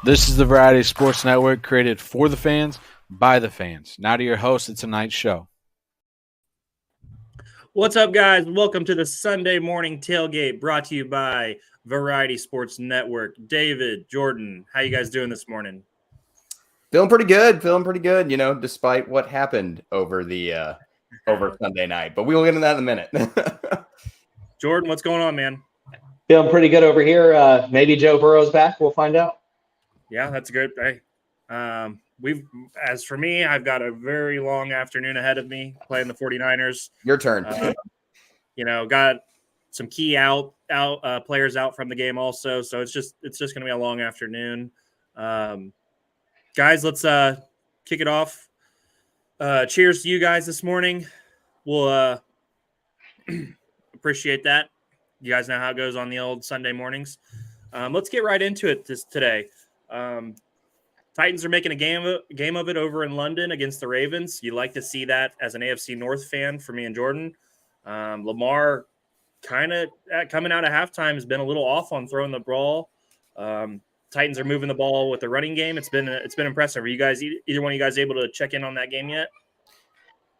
This is the Variety Sports Network, created for the fans, by the fans. Now to your host of tonight's show. What's up, guys? Welcome to the Sunday morning tailgate, brought to you by Variety Sports Network. David, Jordan, how you guys doing this morning? Feeling pretty good, you know, despite what happened over the over Sunday night. But we'll get into that in a minute. Jordan, what's going on, man? Feeling pretty good over here. Maybe Joe Burrow's back. We'll find out. Yeah, that's good. Hey, as for me, I've got a very long afternoon ahead of me playing the 49ers. Your turn. Got some key players out from the game also, so it's just going to be a long afternoon. Guys, let's kick it off. Cheers to you guys this morning. We'll appreciate that. You guys know how it goes on the old Sunday mornings. Let's get right into it today. Titans are making a game of it over in London against the Ravens. You like to see that as an AFC North fan for me and Jordan. Lamar kind of coming out of halftime has been a little off on throwing the ball. Titans are moving the ball with the running game. It's been impressive. Are you guys, either one of you guys, able to check in on that game yet?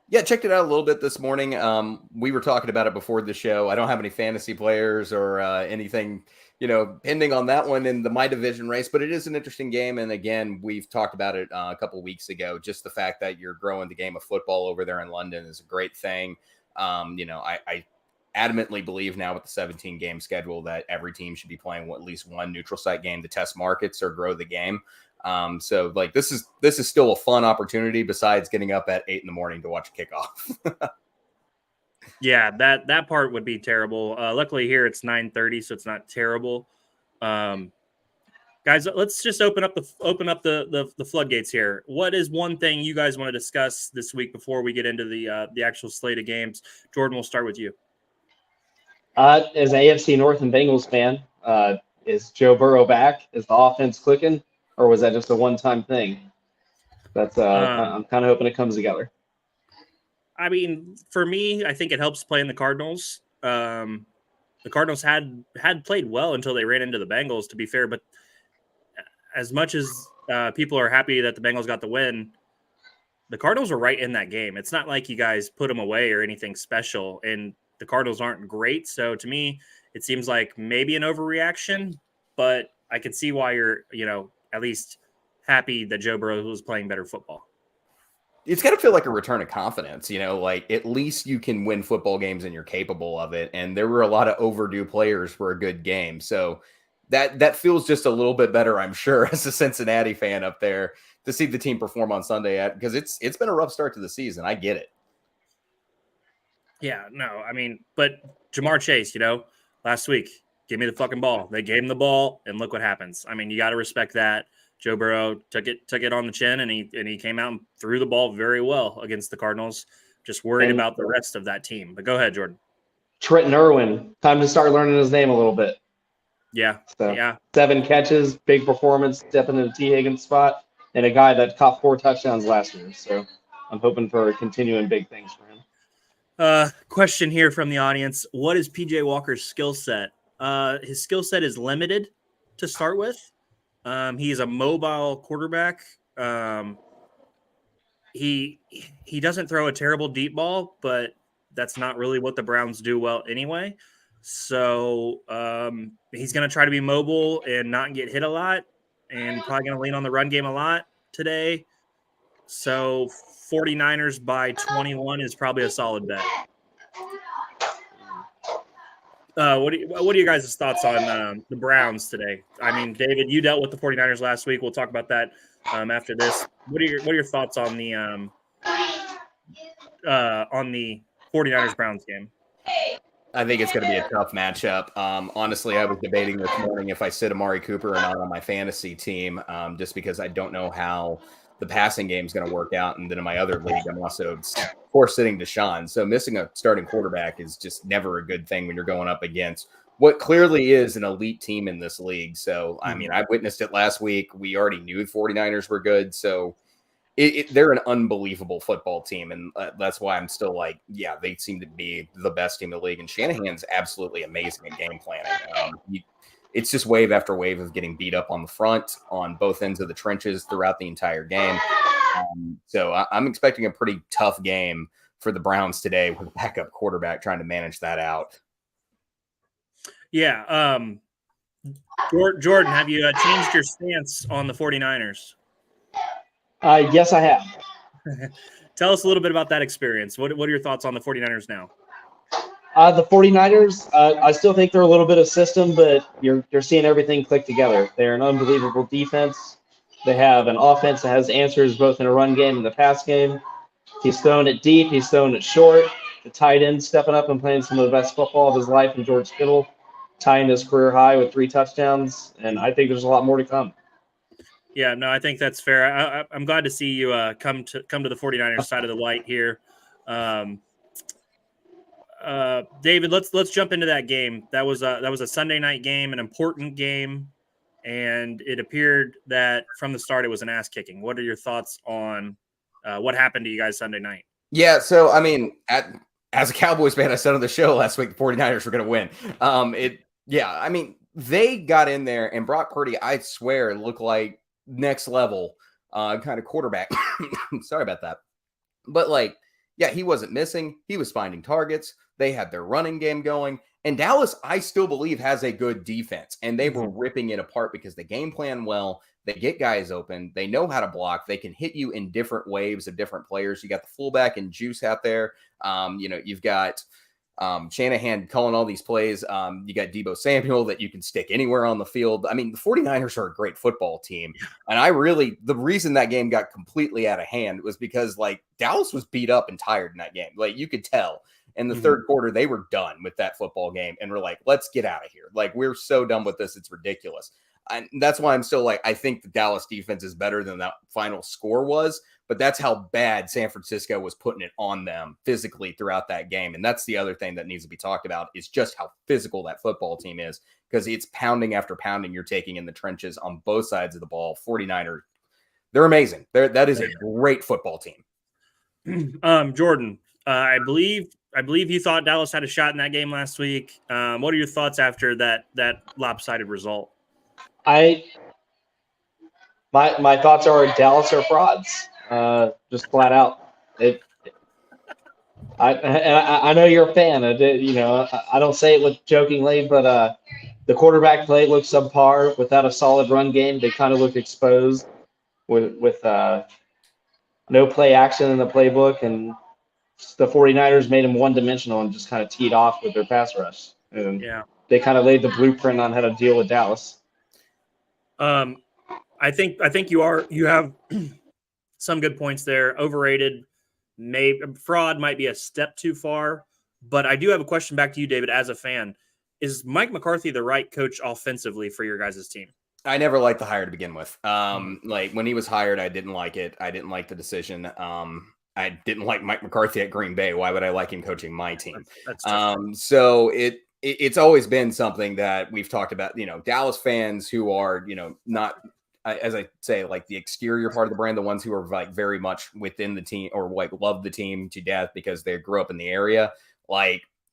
Yeah, checked it out a little bit this morning. We were talking about it before the show. I don't have any fantasy players or anything, pending on that one in the my division race, but it is an interesting game. And again, we've talked about it a couple of weeks ago. Just the fact that you're growing the game of football over there in London is a great thing. I adamantly believe now with the 17 game schedule that every team should be playing at least one neutral site game to test markets or grow the game. So this is still a fun opportunity besides getting up at 8 a.m. to watch a kickoff. Yeah, that part would be terrible. Luckily here it's 9:30, so it's not terrible. Guys, let's just open up the floodgates here. What is one thing you guys want to discuss this week before we get into the actual slate of games? Jordan, we'll start with you. As an AFC North and Bengals fan, is Joe Burrow back? Is the offense clicking, or was that just a one-time thing? That's I'm kind of hoping it comes together. I mean, for me, I think it helps playing the Cardinals. The Cardinals had played well until they ran into the Bengals, to be fair. But as much as people are happy that the Bengals got the win, the Cardinals were right in that game. It's not like you guys put them away or anything special, and the Cardinals aren't great. So to me, it seems like maybe an overreaction, but I could see why you're, at least happy that Joe Burrow was playing better football. It's got to feel like a return of confidence, like at least you can win football games and you're capable of it. And there were a lot of overdue players for a good game. So that feels just a little bit better, I'm sure, as a Cincinnati fan up there to see the team perform on Sunday because it's been a rough start to the season. I get it. Yeah, no, I mean, but Jamar Chase, last week, give me the fucking ball. They gave him the ball, and look what happens. I mean, you got to respect that. Joe Burrow took it on the chin, and he came out and threw the ball very well against the Cardinals. Just worried about the rest of that team. But go ahead, Jordan. Trenton Irwin, time to start learning his name a little bit. Yeah, yeah. 7 catches, big performance, stepping into T. Higgins' spot, and a guy that caught 4 touchdowns last year. So I'm hoping for continuing big things for him. Question here from the audience. What is PJ Walker's skill set? His skill set is limited to start with. He's a mobile quarterback. He doesn't throw a terrible deep ball, but that's not really what the Browns do well anyway. So he's going to try to be mobile and not get hit a lot, and probably going to lean on the run game a lot today. So 49ers by 21 is probably a solid bet. What are you guys' thoughts on the Browns today? I mean, David, you dealt with the 49ers last week. We'll talk about that after this. What are your thoughts on the 49ers Browns game? I think it's going to be a tough matchup. Honestly, I was debating this morning if I sit Amari Cooper or not on my fantasy team, just because I don't know how the passing game is going to work out. And then in my other league, I'm also, of course, sitting Deshaun. So missing a starting quarterback is just never a good thing when you're going up against what clearly is an elite team in this league. So, I mean, I witnessed it last week. We already knew the 49ers were good. So they're an unbelievable football team. And that's why I'm still like, yeah, they seem to be the best team in the league. And Shanahan's absolutely amazing at game planning. it's just wave after wave of getting beat up on the front on both ends of the trenches throughout the entire game. So I'm expecting a pretty tough game for the Browns today with a backup quarterback trying to manage that out. Yeah. Jordan, have you changed your stance on the 49ers? Yes, I have. Tell us a little bit about that experience. What are your thoughts on the 49ers now? The 49ers, I still think they're a little bit of system, but you're seeing everything click together. They're an unbelievable defense. They have an offense that has answers both in a run game and the pass game. He's throwing it deep. He's throwing it short. The tight end stepping up and playing some of the best football of his life in George Kittle, tying his career high with 3 touchdowns. And I think there's a lot more to come. Yeah, no, I think that's fair. I'm glad to see you come to the 49ers side of the light here. David, let's jump into that game. That was a Sunday night game, an important game, and it appeared that from the start it was an ass kicking. What are your thoughts on what happened to you guys Sunday night? Yeah, so I mean, as a Cowboys fan, I said on the show last week the 49ers were going to win. I mean, they got in there, and Brock Purdy, I swear, looked like next level kind of quarterback. Sorry about that. But he wasn't missing. He was finding targets. They had their running game going. And Dallas, I still believe, has a good defense. And they were ripping it apart because they game plan well. They get guys open. They know how to block. They can hit you in different waves of different players. You got the fullback and Juice out there. You've got Shanahan calling all these plays. You got Deebo Samuel that you can stick anywhere on the field. I mean, the 49ers are a great football team. And the reason that game got completely out of hand was because Dallas was beat up and tired in that game. You could tell. In the third quarter, they were done with that football game and were like, let's get out of here. We're so done with this. It's ridiculous. And that's why I'm still I think the Dallas defense is better than that final score was. But that's how bad San Francisco was putting it on them physically throughout that game. And that's the other thing that needs to be talked about is just how physical that football team is, because it's pounding after pounding you're taking in the trenches on both sides of the ball. 49ers, they're amazing. That is a great football team. Jordan, I believe you thought Dallas had a shot in that game last week. What are your thoughts after that lopsided result? My thoughts are Dallas are frauds. Just flat out. I know you're a fan. I don't say it with jokingly, but the quarterback play looked subpar without a solid run game. They kind of looked exposed with no play action in the playbook, and the 49ers made them one-dimensional and just kind of teed off with their pass rush. And they kind of laid the blueprint on how to deal with Dallas. I think you have some good points there. Overrated, fraud might be a step too far, but I do have a question back to you, David, as a fan. Is Mike McCarthy the right coach offensively for your guys' team? I never liked the hire to begin with. When he was hired, I didn't like it. I didn't like the decision. I didn't like Mike McCarthy at Green Bay. Why would I like him coaching my team? That's so it's always been something that we've talked about, Dallas fans who are, not, as I say, the exterior part of the brand, the ones who are very much within the team or love the team to death because they grew up in the area.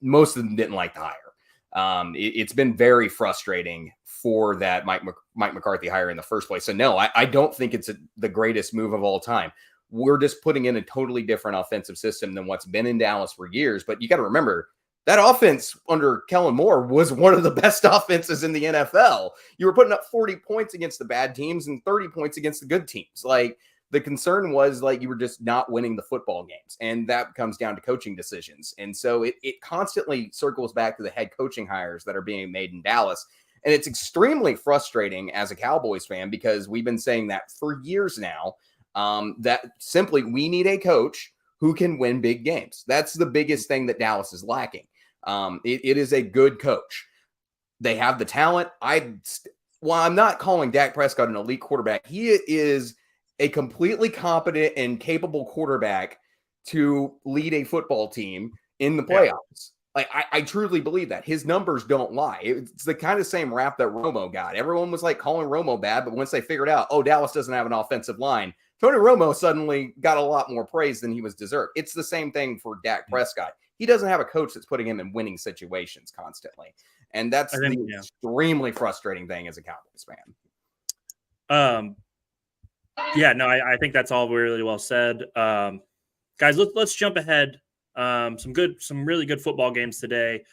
Most of them didn't like the hire. It's been very frustrating for that Mike McCarthy hire in the first place. So no, I don't think it's the greatest move of all time. We're just putting in a totally different offensive system than what's been in Dallas for years. But you got to remember, that offense under Kellen Moore was one of the best offenses in the NFL. You were putting up 40 points against the bad teams and 30 points against the good teams. The concern was you were just not winning the football games. And that comes down to coaching decisions. And so it constantly circles back to the head coaching hires that are being made in Dallas. And it's extremely frustrating as a Cowboys fan because we've been saying that for years now, that simply we need a coach who can win big games. That's the biggest thing that Dallas is lacking. It is a good coach. They have the talent. I'm not calling Dak Prescott an elite quarterback. He is a completely competent and capable quarterback to lead a football team in the playoffs. I truly believe that. His numbers don't lie. It's the kind of same rap that Romo got. Everyone was calling Romo bad, but once they figured out, Dallas doesn't have an offensive line, Tony Romo suddenly got a lot more praise than he was deserved. It's the same thing for Dak Prescott. he doesn't have a coach that's putting him in winning situations constantly. And that's extremely frustrating thing as a Cowboys fan. I think that's all really well said. Guys, let's jump ahead. Some really good football games today.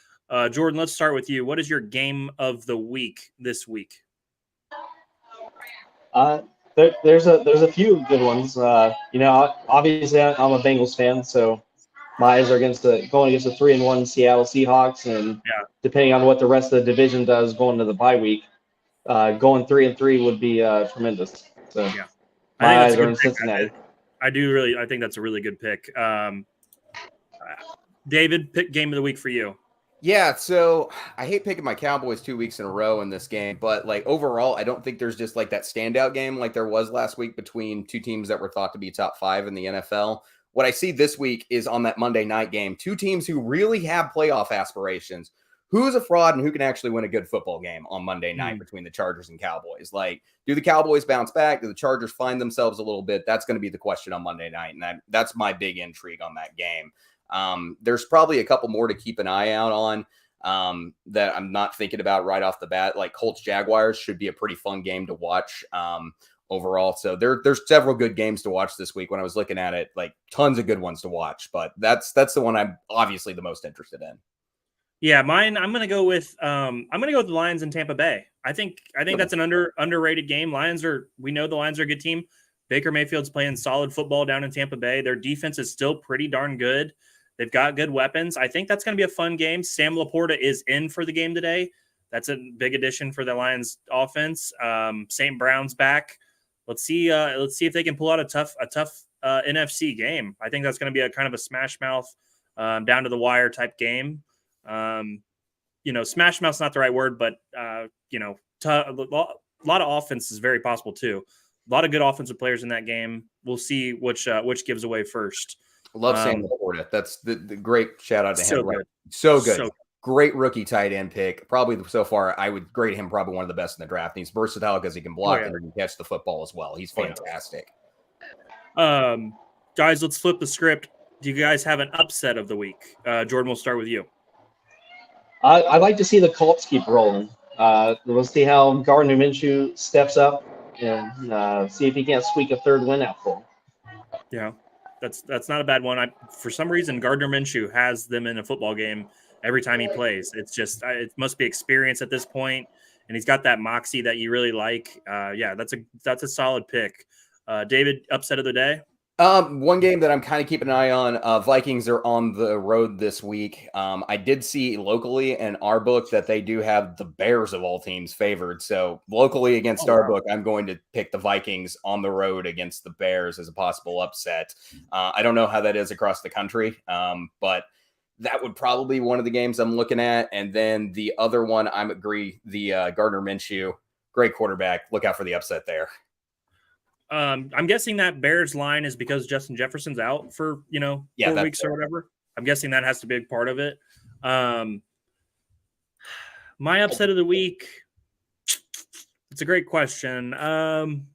Jordan, let's start with you. What is your game of the week this week? There's a few good ones. Obviously I'm a Bengals fan, so my eyes are going against the 3-1 Seattle Seahawks, and depending on what the rest of the division does going to the bye week, going 3-3 would be tremendous. So my eyes are in Cincinnati. I think that's a really good pick. David, pick game of the week for you. Yeah, so I hate picking my Cowboys 2 weeks in a row in this game, but like overall, I don't think there's just like that standout game like there was last week between two teams that were thought to be top 5 in the NFL. What I see this week is on that Monday night game, two teams who really have playoff aspirations. Who's a fraud and who can actually win a good football game on Monday night between the Chargers and Cowboys? Like, do the Cowboys bounce back? Do the Chargers find themselves a little bit? That's going to be the question on Monday night, and that's my big intrigue on that game. There's probably a couple more to keep an eye out on that I'm not thinking about right off the bat. Like Colts Jaguars should be a pretty fun game to watch overall. So there's several good games to watch this week. When I was looking at it, like tons of good ones to watch, but that's the one I'm obviously the most interested in. Yeah, mine. I'm gonna go with the Lions in Tampa Bay. I think that's an underrated game. We know the Lions are a good team. Baker Mayfield's playing solid football down in Tampa Bay. Their defense is still pretty darn good. They've got good weapons. I think that's going to be a fun game. Sam Laporta is in for the game today. That's a big addition for the Lions offense. St. Brown's back. Let's see if they can pull out a tough NFC game. I think that's going to be a kind of a smash mouth, down to the wire type game. Smash mouth's not the right word, but a lot of offense is very possible too. A lot of good offensive players in that game. We'll see which gives away first. Love Sam Laporta. That's the great shout out to him. Good. So good. Great rookie tight end pick. Probably so far, I would grade him probably one of the best in the draft. And he's versatile because he can block and he can catch the football as well. He's fantastic. Guys, let's flip the script. Do you guys have an upset of the week? Jordan, we'll start with you. I'd like to see the Colts keep rolling. We'll see how Gardner Minshew steps up and see if he can't squeak a third win out for him. Yeah, that's not a bad one. For some reason, Gardner Minshew has them in a football game every time he plays. It's just it must be experience at this point, and he's got that moxie that you really like. That's a solid pick. David, upset of the day? One game that I'm kind of keeping an eye on, Vikings are on the road this week. I did see locally in our book that they do have the Bears of all teams favored. So locally against our book, I'm going to pick the Vikings on the road against the Bears as a possible upset. I don't know how that is across the country, but that would probably be one of the games I'm looking at. And then the other one, the Gardner Minshew, great quarterback. Look out for the upset there. I'm guessing that Bears line is because Justin Jefferson's out for 4 weeks or whatever. I'm guessing that has to be a big part of it. My upset of the week. It's a great question. I'm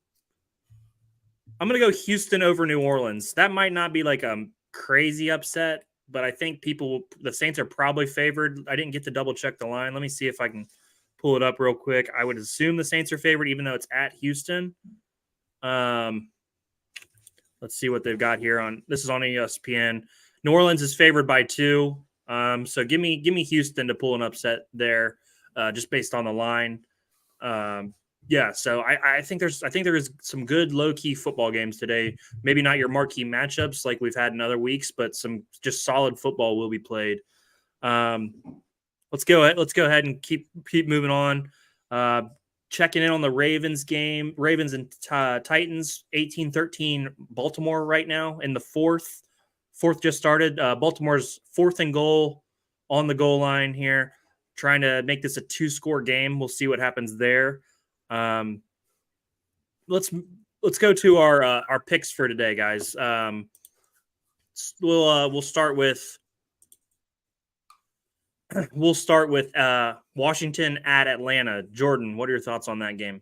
going to go Houston over New Orleans. That might not be like a crazy upset, but I think the Saints are probably favored. I didn't get to double check the line. Let me see if I can pull it up real quick. I would assume the Saints are favored, even though it's at Houston. Let's see what they've got here this is on ESPN. New Orleans is favored by 2. So give me Houston to pull an upset there, just based on the line. So I think there is some good low key football games today. Maybe not your marquee matchups like we've had in other weeks, but some just solid football will be played. Let's go ahead and keep moving on. Checking in on the Ravens game. Ravens and Titans, 18-13 Baltimore right now in the fourth. Fourth just started. Baltimore's 4th and goal on the goal line here, trying to make this a 2-score game. We'll see what happens there. Let's go to our picks for today, guys. We'll start with Washington at Atlanta. Jordan, what are your thoughts on that game?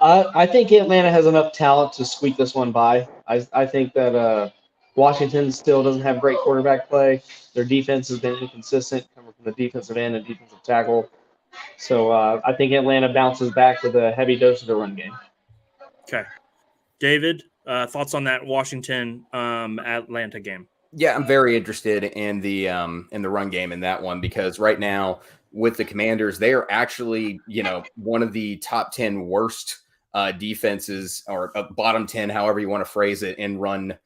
I think Atlanta has enough talent to squeak this one by. I think that Washington still doesn't have great quarterback play. Their defense has been inconsistent coming from the defensive end and defensive tackle. So I think Atlanta bounces back with a heavy dose of the run game. Okay. David, thoughts on that Washington Atlanta game? Yeah, I'm very interested in the run game in that one because right now with the Commanders, they are actually, one of the top 10 worst defenses or bottom 10, however you want to phrase it, in run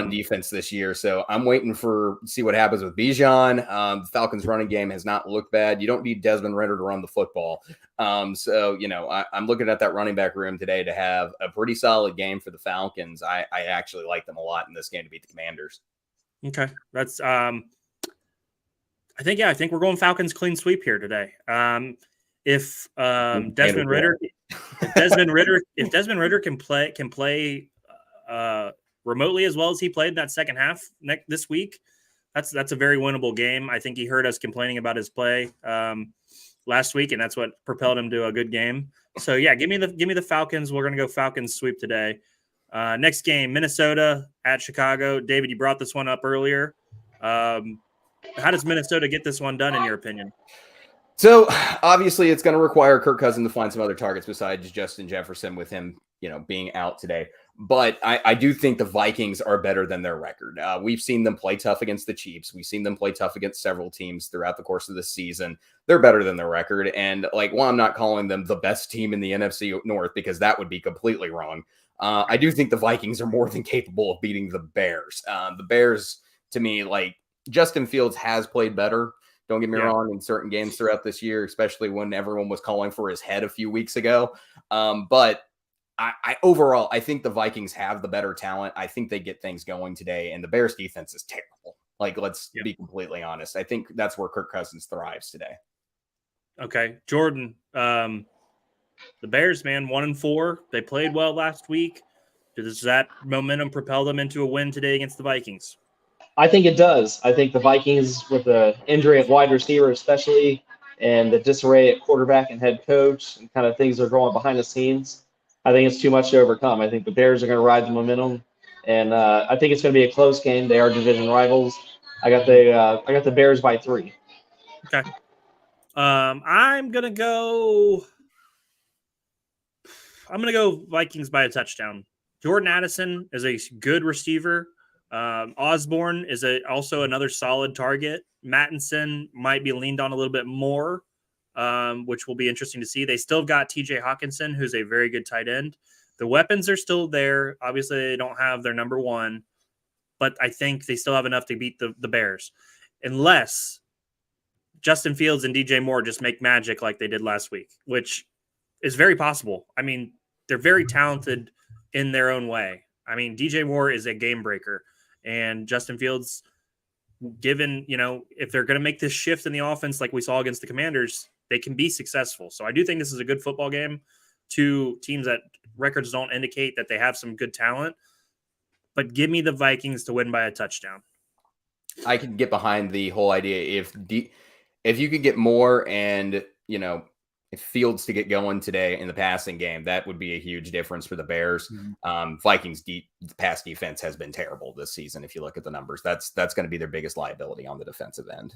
defense this year. So I'm waiting to see what happens with Bijan. The Falcons running game has not looked bad. You don't need Desmond Ridder to run the football. I'm looking at that running back room today to have a pretty solid game for the Falcons. I actually like them a lot in this game to beat the Commanders. Okay. That's I think we're going Falcons clean sweep here today. If Desmond Ridder can play remotely as well as he played in that second half this week, that's a very winnable game. I think he heard us complaining about his play last week, and that's what propelled him to a good game. So yeah, give me the Falcons. We're gonna go Falcons sweep today. Next game, Minnesota at Chicago. David, you brought this one up earlier. How does Minnesota get this one done, in your opinion? So obviously it's going to require Kirk Cousins to find some other targets besides Justin Jefferson with him, being out today. But I do think the Vikings are better than their record. We've seen them play tough against the Chiefs. We've seen them play tough against several teams throughout the course of the season. They're better than their record. And I'm not calling them the best team in the NFC North because that would be completely wrong. I do think the Vikings are more than capable of beating the Bears. The Bears, to me, Justin Fields has played better. Don't get me wrong, in certain games throughout this year, especially when everyone was calling for his head a few weeks ago. But overall, I think the Vikings have the better talent. I think they get things going today, and the Bears defense is terrible. Let's be completely honest. I think that's where Kirk Cousins thrives today. Okay. Jordan, the Bears, man, 1-4. They played well last week. Does that momentum propel them into a win today against the Vikings? I think it does. I think the Vikings, with the injury at wide receiver especially, and the disarray at quarterback and head coach, and kind of things are going behind the scenes, I think it's too much to overcome. I think the Bears are going to ride the momentum, and I think it's going to be a close game. They are division rivals. I got the Bears by 3. Okay. I'm gonna go Vikings by a touchdown. Jordan Addison is a good receiver. Osborne is also another solid target. Mattinson might be leaned on a little bit more, which will be interesting to see. They still got TJ Hawkinson, who's a very good tight end. The weapons are still there. Obviously, they don't have their number one, but I think they still have enough to beat the Bears, unless Justin Fields and DJ Moore just make magic like they did last week, which is very possible. I mean, they're very talented in their own way. I mean, DJ Moore is a game breaker, and Justin Fields, given, if they're going to make this shift in the offense like we saw against the Commanders, they can be successful. So I do think this is a good football game. Two teams that records don't indicate that they have some good talent, but give me the Vikings to win by a touchdown. I can get behind the whole idea if you could get Moore and, if Fields to get going today in the passing game, that would be a huge difference for the Bears. Mm-hmm. Vikings pass defense has been terrible this season. If you look at the numbers, that's going to be their biggest liability on the defensive end.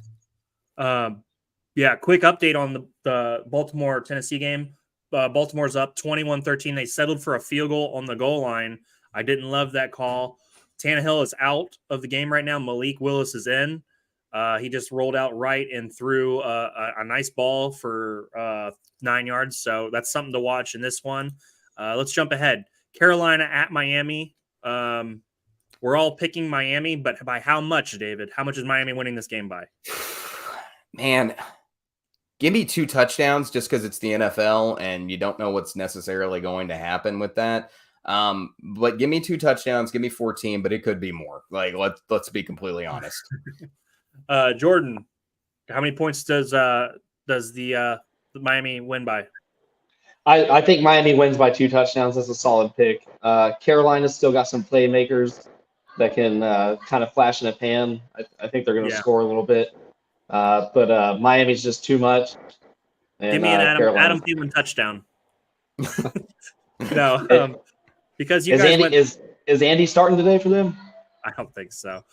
Quick update on the Baltimore-Tennessee game. Baltimore's up 21-13. They settled for a field goal on the goal line. I didn't love that call. Tannehill is out of the game right now. Malik Willis is in. He just rolled out right and threw a nice ball for 9 yards. So that's something to watch in this one. Let's jump ahead. Carolina at Miami. We're all picking Miami, but by how much, David? How much is Miami winning this game by? Man, give me 2 touchdowns just because it's the NFL and you don't know what's necessarily going to happen with that. But give me 2 touchdowns, give me 14, but it could be more. Let's be completely honest. Jordan, how many points does the Miami win by? I think Miami wins by 2 touchdowns. That's a solid pick. Carolina's still got some playmakers that can kind of flash in a pan. I think they're going to score a little bit. But Miami's just too much. And, give me an Adam Thielen touchdown. No, because you guys is Andy starting today for them? I don't think so.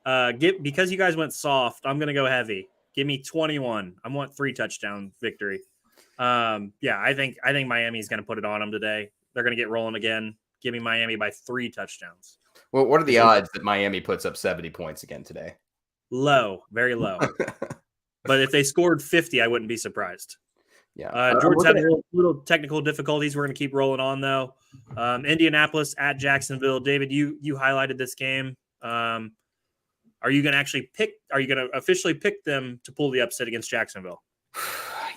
Because you guys went soft, I'm gonna go heavy. Give me 21. I want 3 touchdown victory. I think Miami's gonna put it on them today. They're gonna get rolling again. Give me Miami by 3 touchdowns. Well, what are the odds that Miami puts up 70 points again today? Low, very low. But if they scored 50, I wouldn't be surprised. Yeah. Jordan's having little technical difficulties. We're going to keep rolling on, though. Indianapolis at Jacksonville. David, you highlighted this game. Are you going to actually pick – are you going to officially pick them to pull the upset against Jacksonville?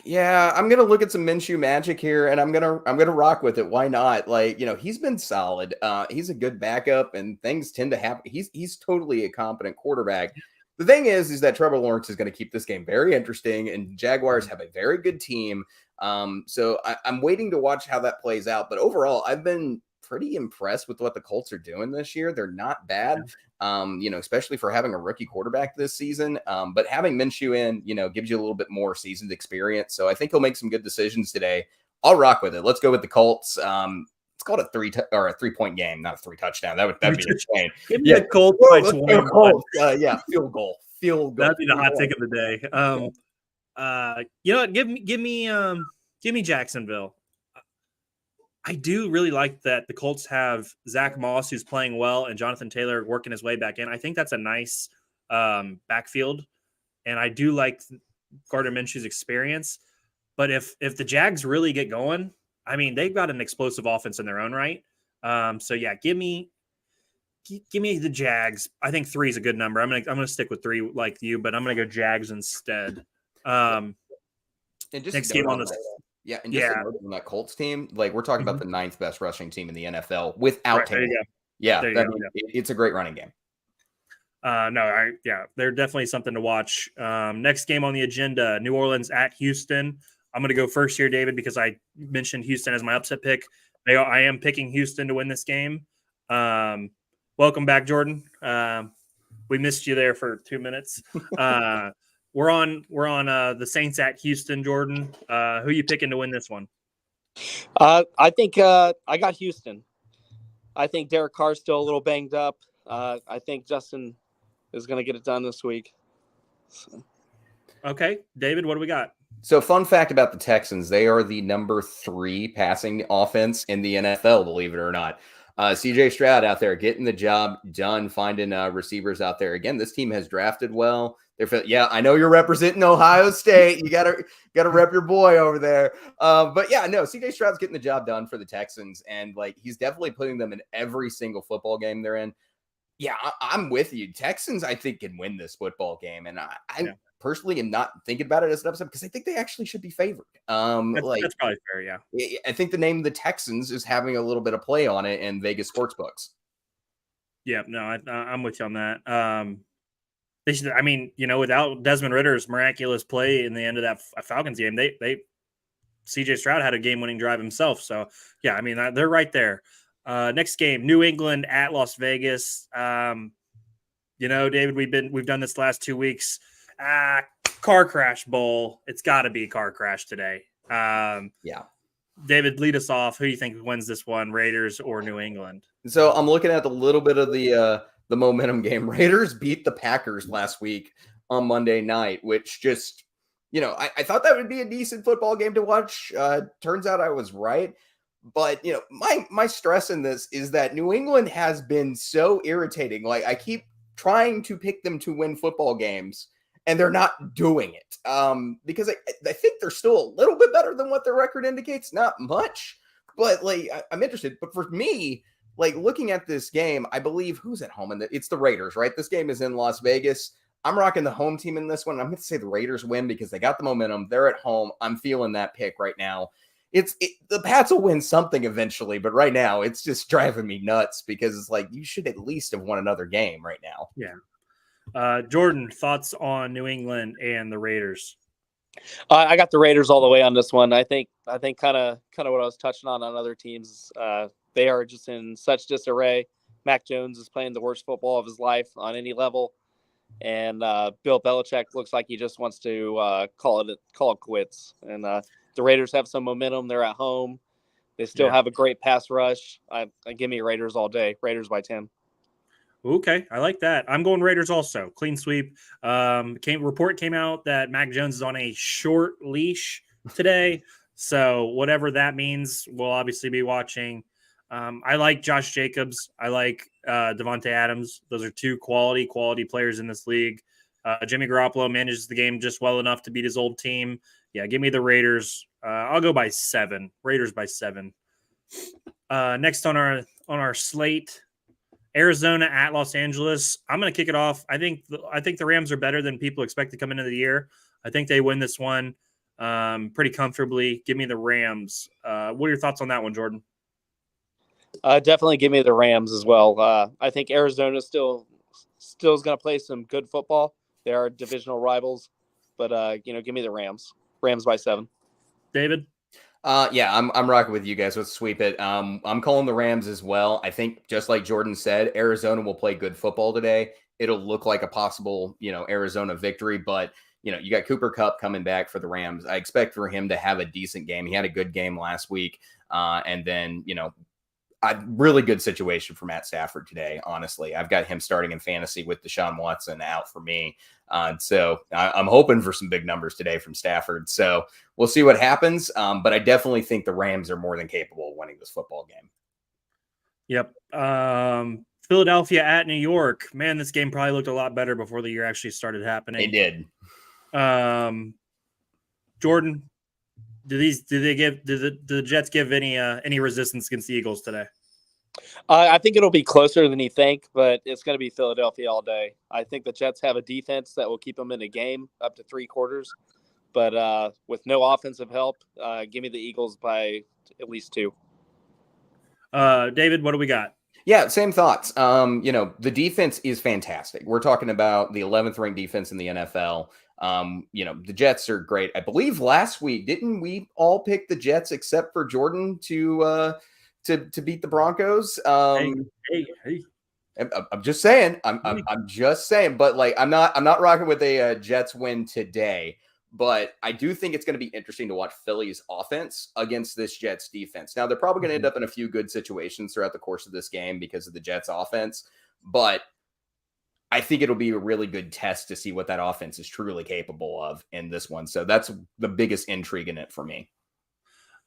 Yeah, I'm gonna look at some Minshew magic here, and I'm gonna rock with it. Why not? Like, he's been solid. He's a good backup, and things tend to happen. He's totally a competent quarterback. The thing is that Trevor Lawrence is going to keep this game very interesting, and Jaguars have a very good team. So I'm waiting to watch how that plays out. But overall, I've been pretty impressed with what the Colts are doing this year. They're not bad, especially for having a rookie quarterback this season. But having Minshew in, gives you a little bit more seasoned experience. So I think he'll make some good decisions today. I'll rock with it. Let's go with the Colts. Let's call it a 3-point game, not a 3 touchdown. That'd be insane. Give me the Colts by 20. Field goal. That'd be the hot take of the day. You know what? Give me Jacksonville. I do really like that the Colts have Zach Moss, who's playing well, and Jonathan Taylor working his way back in. I think that's a nice backfield, and I do like Gardner Minshew's experience. But if the Jags really get going, I mean, they've got an explosive offense in their own right. Give me the Jags. I think 3 is a good number. I'm gonna stick with 3 like you, but I'm gonna go Jags instead. Next game on the Yeah, and just on that Colts team, like we're talking about the 9th best rushing team in the NFL without Taylor. Yeah, it's a great running game. They're definitely something to watch. Next game on the agenda: New Orleans at Houston. I'm going to go first here, David, because I mentioned Houston as my upset pick. I am picking Houston to win this game. Welcome back, Jordan. We missed you there for 2 minutes. We're on the Saints at Houston, Jordan. Who are you picking to win this one? I think I got Houston. I think Derek Carr's still a little banged up. I think Justin is going to get it done this week. So. Okay, David, what do we got? So, fun fact about the Texans, they are the number 3 passing offense in the NFL, believe it or not. CJ Stroud out there getting the job done, finding receivers out there. Again, this team has drafted well. I know you're representing Ohio State. You gotta rep your boy over there. CJ Stroud's getting the job done for the Texans, and he's definitely putting them in every single football game they're in. Yeah, I'm with you. Texans, I think, can win this football game, and I personally am not thinking about it as an upset because I think they actually should be favored. That's probably fair. Yeah, I think the name of the Texans is having a little bit of play on it in Vegas sports books. Yeah, no, I'm with you on that. They should, without Desmond Ritter's miraculous play in the end of that Falcons game, they CJ Stroud had a game-winning drive himself. So yeah, they're right there. Next game, New England at Las Vegas. David, we've done this last 2 weeks. Car crash bowl. It's got to be car crash today. David, lead us off. Who do you think wins this one, Raiders or New England? So I'm looking at a little bit of the momentum game. Raiders beat the Packers last week on Monday night, which just, I thought that would be a decent football game to watch. Turns out I was right. But, my stress in this is that New England has been so irritating. I keep trying to pick them to win football games, and they're not doing it. Because I think they're still a little bit better than what their record indicates. Not much, but I'm interested. But for me, looking at this game, I believe who's at home, and it's the Raiders, right? This game is in Las Vegas. I'm rocking the home team in this one. I'm going to say the Raiders win because they got the momentum. They're at home. I'm feeling that pick right now. The Pats will win something eventually, but right now it's just driving me nuts because it's you should at least have won another game right now. Yeah. Jordan, thoughts on New England and the Raiders? I got the Raiders all the way on this one. I think kind of what I was touching on other teams. They are just in such disarray. Mac Jones is playing the worst football of his life on any level, and Bill Belichick looks like he just wants to call it quits. And the Raiders have some momentum. They're at home. They still have a great pass rush. Give me Raiders all day. Raiders by 10. Okay, I like that. I'm going Raiders also. Clean sweep. Report came out that Mac Jones is on a short leash today. So whatever that means, we'll obviously be watching. I like Josh Jacobs. I like Devontae Adams. Those are two quality players in this league. Jimmy Garoppolo manages the game just well enough to beat his old team. Yeah, give me the Raiders. I'll go by 7. Raiders by 7. Next on our slate, Arizona at Los Angeles. I'm going to kick it off. I think the Rams are better than people expect to come into the year. I think they win this one pretty comfortably. Give me the Rams. What are your thoughts on that one, Jordan? Definitely give me the Rams as well. I think Arizona still is going to play some good football. They are divisional rivals, but give me the Rams. Rams by 7. David? Yeah, I'm rocking with you guys. Let's sweep it. I'm calling the Rams as well. I think just like Jordan said, Arizona will play good football today. It'll look like a possible, Arizona victory, but you got Cooper Kupp coming back for the Rams. I expect for him to have a decent game. He had a good game last week. And then, a really good situation for Matt Stafford today. Honestly, I've got him starting in fantasy with Deshaun Watson out for me. So I'm hoping for some big numbers today from Stafford. So we'll see what happens. But I definitely think the Rams are more than capable of winning this football game. Yep. Philadelphia at New York. Man, this game probably looked a lot better before the year actually started happening. It did. Jordan, do the Jets give any resistance against the Eagles today? I think it'll be closer than you think, but it's going to be Philadelphia all day. I think the Jets have a defense that will keep them in a game up to 3 quarters, but with no offensive help, give me the Eagles by at least 2. David, what do we got? Yeah, same thoughts. The defense is fantastic. We're talking about the 11th ranked defense in the NFL. The Jets are great. I believe last week, didn't we all pick the Jets except for Jordan to beat the Broncos? Hey. I'm just saying. I'm just saying. But I'm not rocking with a Jets win today. But I do think it's going to be interesting to watch Philly's offense against this Jets defense. Now, they're probably going to end up in a few good situations throughout the course of this game because of the Jets offense. But I think it'll be a really good test to see what that offense is truly capable of in this one. So that's the biggest intrigue in it for me.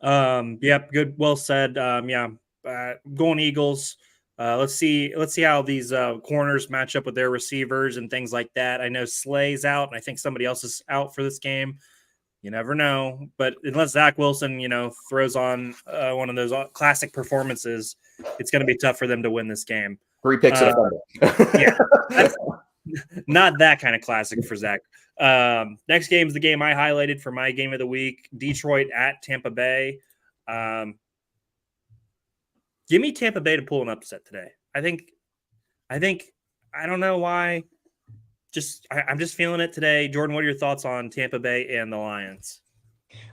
Yep. Good. Well said. Going Eagles. Let's see how these corners match up with their receivers and things like that. I know Slay's out, and I think somebody else is out for this game. You never know, but unless Zach Wilson, throws on one of those classic performances, it's going to be tough for them to win this game. 3 picks and a fumble. Yeah, that's not that kind of classic for Zach. Next game is the game I highlighted for my game of the week: Detroit at Tampa Bay. Give me Tampa Bay to pull an upset today. I think I don't know why. I'm just feeling it today. Jordan, what are your thoughts on Tampa Bay and the Lions?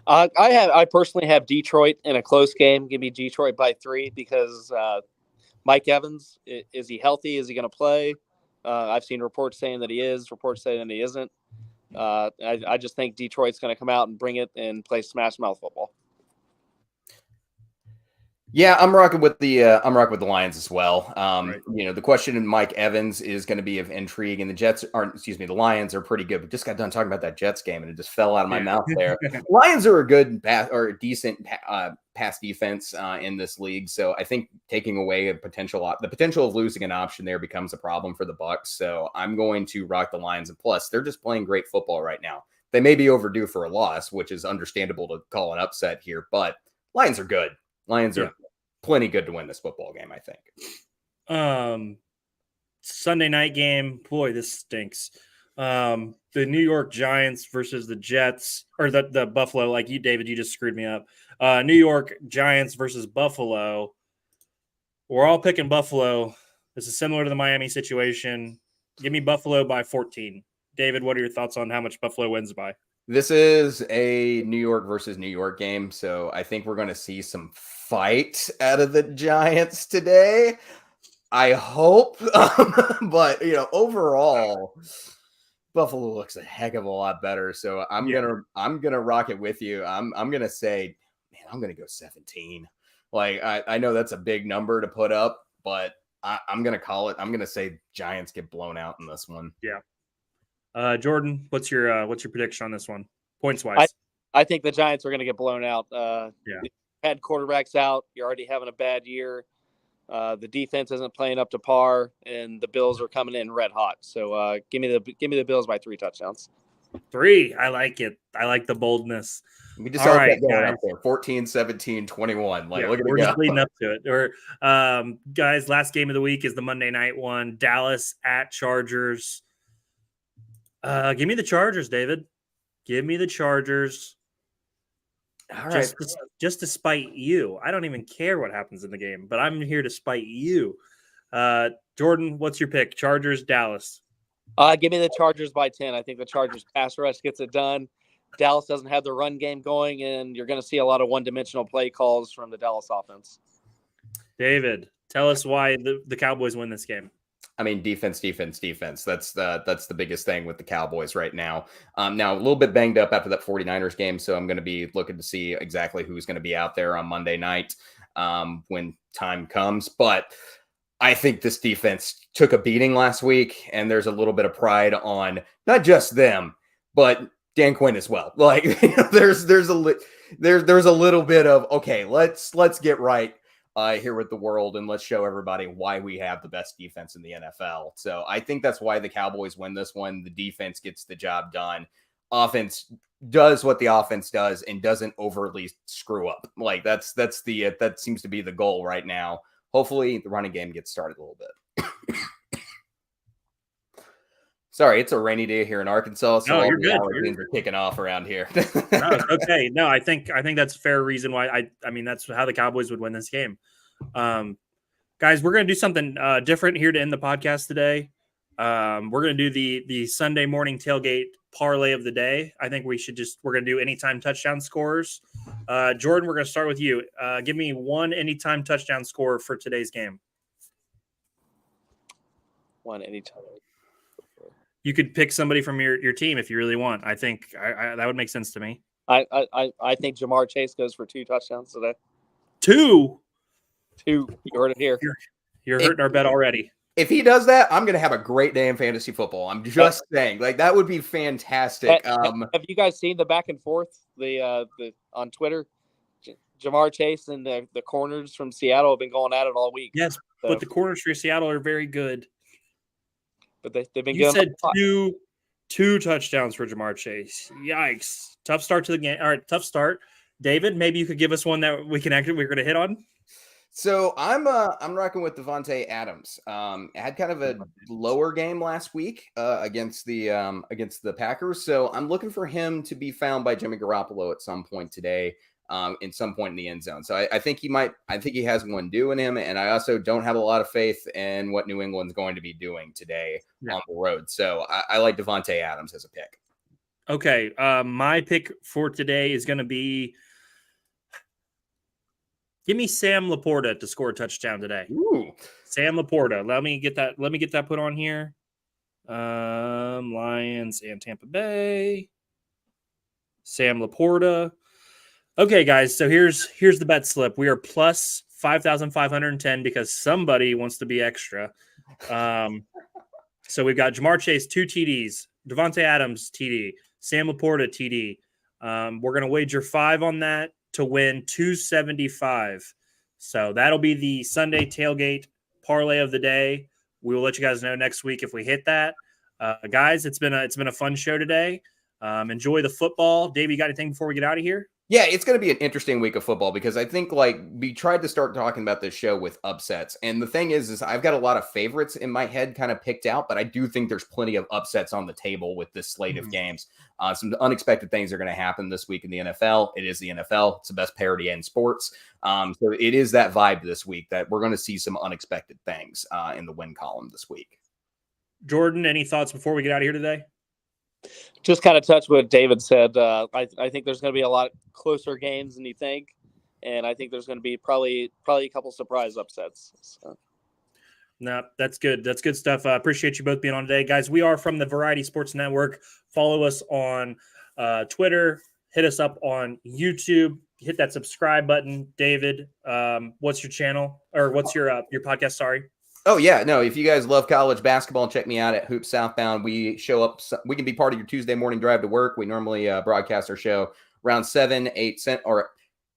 I personally have Detroit in a close game. Give me Detroit by 3 because Mike Evans, is he healthy? Is he going to play? I've seen reports saying that he is, reports saying that he isn't. I just think Detroit's going to come out and bring it and play smash mouth football. Yeah, I'm rocking with the Lions as well. Right. The question in Mike Evans is going to be of intrigue, and the Lions are pretty good. But just got done talking about that Jets game, and it just fell out of my mouth there. Lions are a good or decent pass defense in this league, so I think taking away the potential of losing an option there becomes a problem for the Bucs. So I'm going to rock the Lions, and plus they're just playing great football right now. They may be overdue for a loss, which is understandable to call an upset here, but Lions are good. Lions are plenty good to win this football game, I think. Sunday night game. Boy, this stinks. The New York Giants versus the Jets, or the Buffalo, like you, David, you just screwed me up. New York Giants versus Buffalo. We're all picking Buffalo. This is similar to the Miami situation. Give me Buffalo by 14. David, what are your thoughts on how much Buffalo wins by? This is a New York versus New York game, so I think we're going to see some fight out of the Giants today. I hope, but overall, Buffalo looks a heck of a lot better. So I'm gonna rock it with you. I'm gonna say, man, I'm gonna go 17. I know that's a big number to put up, but I'm going to call it. I'm going to say Giants get blown out in this one. Yeah. Jordan, what's your prediction on this one, points wise? I think the Giants are going to get blown out. Yeah. You had quarterbacks out. You're already having a bad year. The defense isn't playing up to par, and the Bills are coming in red hot. So give me the Bills by 3 touchdowns. 3. I like it. I like the boldness. We just All all right, going guys. up there. 14, 17, 21. Like, Yeah, look at we're it just go. leading up to it. Or guys, last game of the week is the Monday night one. Dallas at Chargers. Give me the Chargers, David. Give me the Chargers. All right. Just to spite you. I don't even care what happens in the game, but I'm here to spite you. Jordan, what's your pick? Chargers, Dallas. Give me the Chargers by 10. I think the Chargers pass rush gets it done. Dallas doesn't have the run game going, and you're going to see a lot of one-dimensional play calls from the Dallas offense. David, tell us why the Cowboys win this game. I mean, defense. That's the biggest thing with the Cowboys right now. Now, a little bit banged up after that 49ers game, so I'm going to be looking to see exactly who's going to be out there on Monday night when time comes. But I think this defense took a beating last week, and there's a little bit of pride on not just them, but Dan Quinn as well. Like, there's a little bit of, okay, let's get right here with the world, and let's show everybody why we have the best defense in the NFL. So I think that's why the Cowboys win this one. The defense gets the job done. Offense does what the offense does and doesn't overly screw up. Like that seems to be the goal right now. Hopefully the running game gets started a little bit. Sorry, it's a rainy day here in Arkansas, so all the allergens are kicking off around here. No, it's okay. No, I think that's a fair reason why I mean that's how the Cowboys would win this game. Guys, we're gonna do something different here to end the podcast today. We're gonna do the Sunday morning tailgate parlay of the day. I think we're gonna do anytime touchdown scores. Jordan, we're gonna start with you. Give me one anytime touchdown score for today's game. One anytime. You could pick somebody from your team if you really want. I think that would make sense to me. I think Jamar Chase goes for 2 touchdowns today. 2. You heard it here. You're hurting our bet already. If he does that, I'm going to have a great day in fantasy football. I'm just saying, like, that would be fantastic. Have you guys seen the back and forth the on Twitter? Jamar Chase and the corners from Seattle have been going at it all week. Yes, but the corners for Seattle are very good. But they've been. You said two touchdowns for Jamar Chase. Yikes! Tough start to the game. All right, tough start. David, maybe you could give us one that we're going to hit on. So I'm rocking with Davante Adams. Had kind of a lower game last week against the Packers. So I'm looking for him to be found by Jimmy Garoppolo at some point today. In some point in the end zone. So I think he has one due in him. And I also don't have a lot of faith in what New England's going to be doing today on the road. So I like Davante Adams as a pick. Okay. My pick for today is going to be, give me Sam Laporta to score a touchdown today. Ooh. Sam Laporta. Let me get that put on here. Lions and Tampa Bay. Sam Laporta. Okay, guys, so here's the bet slip. We are plus 5,510 because somebody wants to be extra. So we've got Jamar Chase, 2 TDs, Davante Adams, TD, Sam Laporta, TD. We're going to wager 5 on that to win 275. So that'll be the Sunday tailgate parlay of the day. We will let you guys know next week if we hit that. Guys, it's been a fun show today. Enjoy the football. Dave, you got anything before we get out of here? Yeah, it's going to be an interesting week of football because I think like we tried to start talking about this show with upsets. And the thing is I've got a lot of favorites in my head kind of picked out, but I do think there's plenty of upsets on the table with this slate of games. Some unexpected things are going to happen this week in the NFL. It is the NFL. It's the best parody in sports. So it is that vibe this week that we're going to see some unexpected things in the win column this week. Jordan, any thoughts before we get out of here today? Just kind of touch what David said. I think there's going to be a lot closer games than you think, and I think there's going to be probably a couple surprise upsets. So. No, that's good. That's good stuff. Appreciate you both being on today, guys. We are from the Variety Sports Network. Follow us on Twitter. Hit us up on YouTube. Hit that subscribe button. David, what's your channel or what's your podcast? Sorry. Oh yeah, no. If you guys love college basketball, check me out at Hoops Southbound. We show up. We can be part of your Tuesday morning drive to work. We normally broadcast our show around 8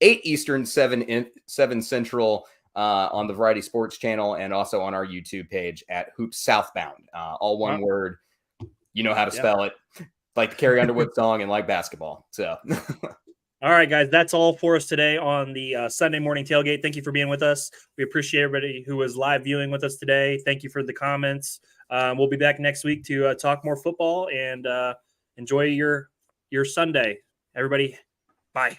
Eastern, 7 Central on the Variety Sports Channel, and also on our YouTube page at Hoops Southbound. All one word. You know how to spell it, like the Carrie Underwood song and like basketball. So. All right, guys, that's all for us today on the Sunday morning tailgate. Thank you for being with us. We appreciate everybody who was live viewing with us today. Thank you for the comments. We'll be back next week to talk more football and enjoy your Sunday. Everybody, bye.